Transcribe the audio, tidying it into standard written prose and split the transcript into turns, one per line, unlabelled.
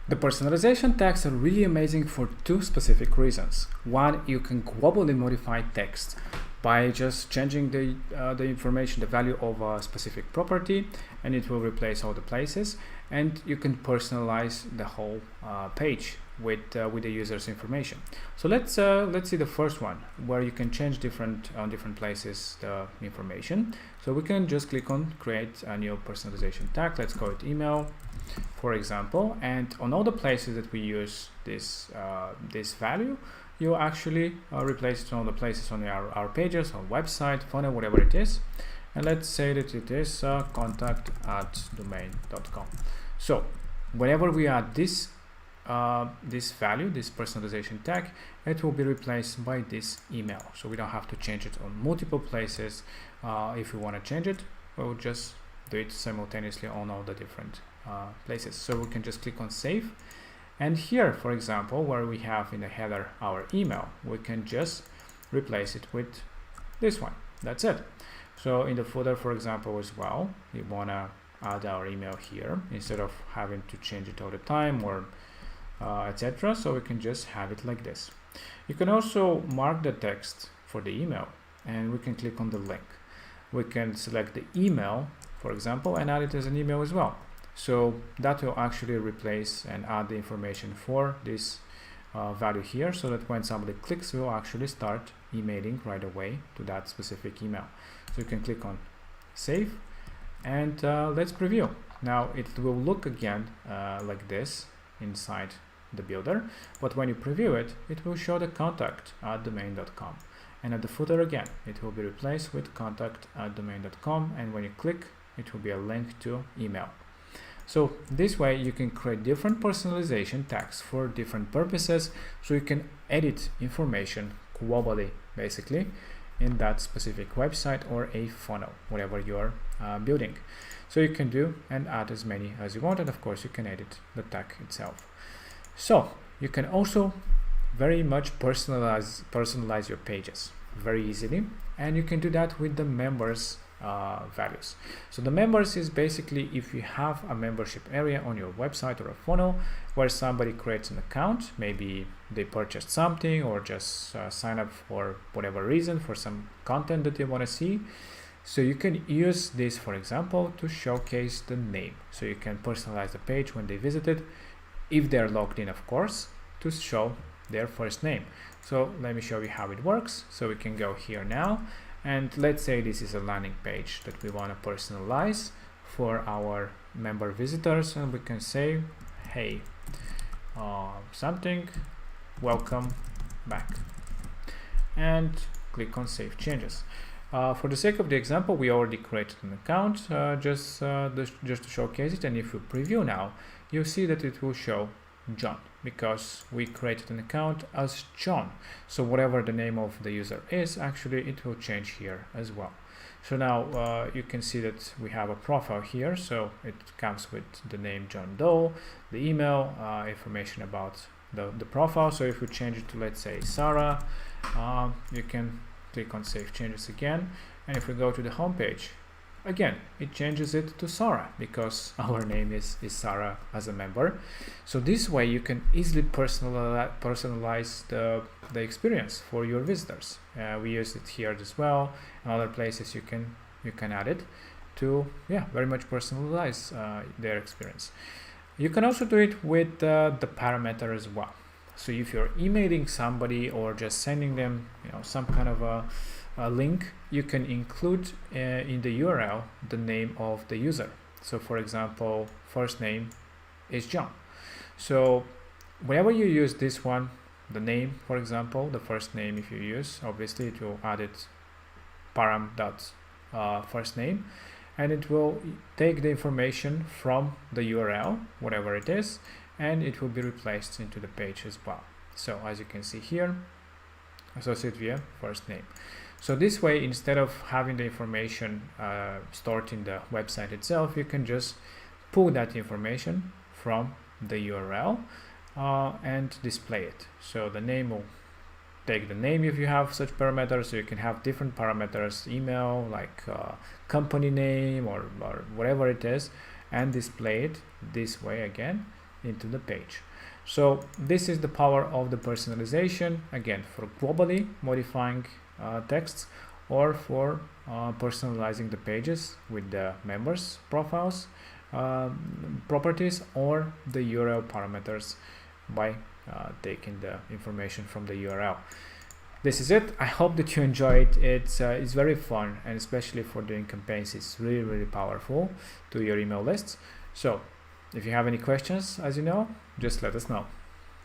The personalization tags are really amazing for two specific reasons. One, you can globally modify text by just changing the information, the value of a specific property, and it will replace all the places. And you can personalize the whole page with the user's information. So let's see the first one, where you can change different places the information. So we can just click on create a new personalization tag. Let's call it email, for example, and on all the places that we use this value, you actually replace it on the places on our pages, on website, funnel, whatever it is. And let's say that it is contact@domain.com. So whenever we add this value, this personalization tag, it will be replaced by this email. So we don't have to change it on multiple places. If we want to change it, we'll just do it simultaneously on all the different places. So we can just click on save. And here, for example, where we have in the header our email, we can just replace it with this one. That's it. So in the footer, for example, as well, we want to add our email here instead of having to change it all the time or etc. So we can just have it like this. You can also mark the text for the email, and we can click on the link. We can select the email, for example, and add it as an email as well. So that will actually replace and add the information for this value here, so that when somebody clicks, we'll actually start emailing right away to that specific email. So you can click on save, and let's preview. Now it will look again like this inside the builder, but when you preview it, it will show the contact@domain.com, and at the footer again, it will be replaced with contact@domain.com, and when you click, it will be a link to email. So this way you can create different personalization tags for different purposes, so you can edit information globally, basically, in that specific website or a funnel, whatever you're building. So you can do and add as many as you want, and of course you can edit the tag itself. So you can also very much personalize your pages very easily, and you can do that with the members values. So the members is basically if you have a membership area on your website or a funnel where somebody creates an account, maybe they purchased something or just sign up for whatever reason for some content that they want to see. So you can use this, for example, to showcase the name. So you can personalize the page when they visit it, if they're logged in, of course, to show their first name. So let me show you how it works. So we can go here now, and let's say this is a landing page that we want to personalize for our member visitors, and we can say, hey, something, welcome back, and click on save changes. For the sake of the example, we already created an account just to showcase it, and if we preview now, you'll see that it will show John, because we created an account as John. So whatever the name of the user is, actually it will change here as well. So now you can see that we have a profile here, so it comes with the name John Doe, the email, information about the profile. So if we change it to, let's say, Sarah, you can click on save changes again, and if we go to the home page, again it changes it to Sarah because our name is Sarah as a member. So this way you can easily personalize the experience for your visitors. We use it here as well, and other places you can add it to very much personalize their experience. You can also do it with the parameter as well. So if you're emailing somebody or just sending them some kind of a link, you can include in the URL the name of the user. So for example, first name is John. So whenever you use this one, the name, for example, the first name, if you use, obviously it will add it param.first name, and it will take the information from the URL, whatever it is, and it will be replaced into the page as well. So as you can see here, associate via first name. So this way, instead of having the information stored in the website itself, you can just pull that information from the URL and display it. So the name will take the name if you have such parameters, so you can have different parameters, email, like company name or whatever it is, and display it this way again into the page. So this is the power of the personalization, again, for globally modifying texts, or for personalizing the pages with the members profiles properties, or the URL parameters by taking the information from the URL. This is it. I hope that you enjoy it. It's very fun, and especially for doing campaigns, it's really powerful to your email lists. So if you have any questions, as you know, just let us know.